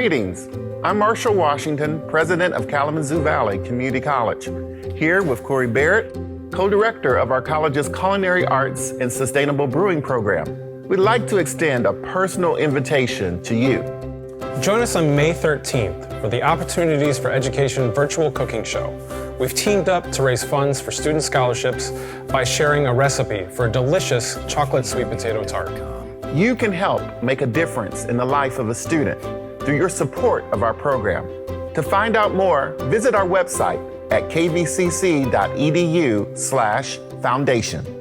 Greetings. I'm Marshall Washington, president of Kalamazoo Valley Community College, here with Corey Barrett, co-director of our college's Culinary Arts and Sustainable Brewing program. We'd like to extend a personal invitation to you. Join us on May 13th for the Opportunities for Education virtual cooking show. We've teamed up to raise funds for student scholarships by sharing a recipe for a delicious chocolate sweet potato tart. You can help make a difference in the life of a student through your support of our program. To find out more, visit our website at kvcc.edu/foundation.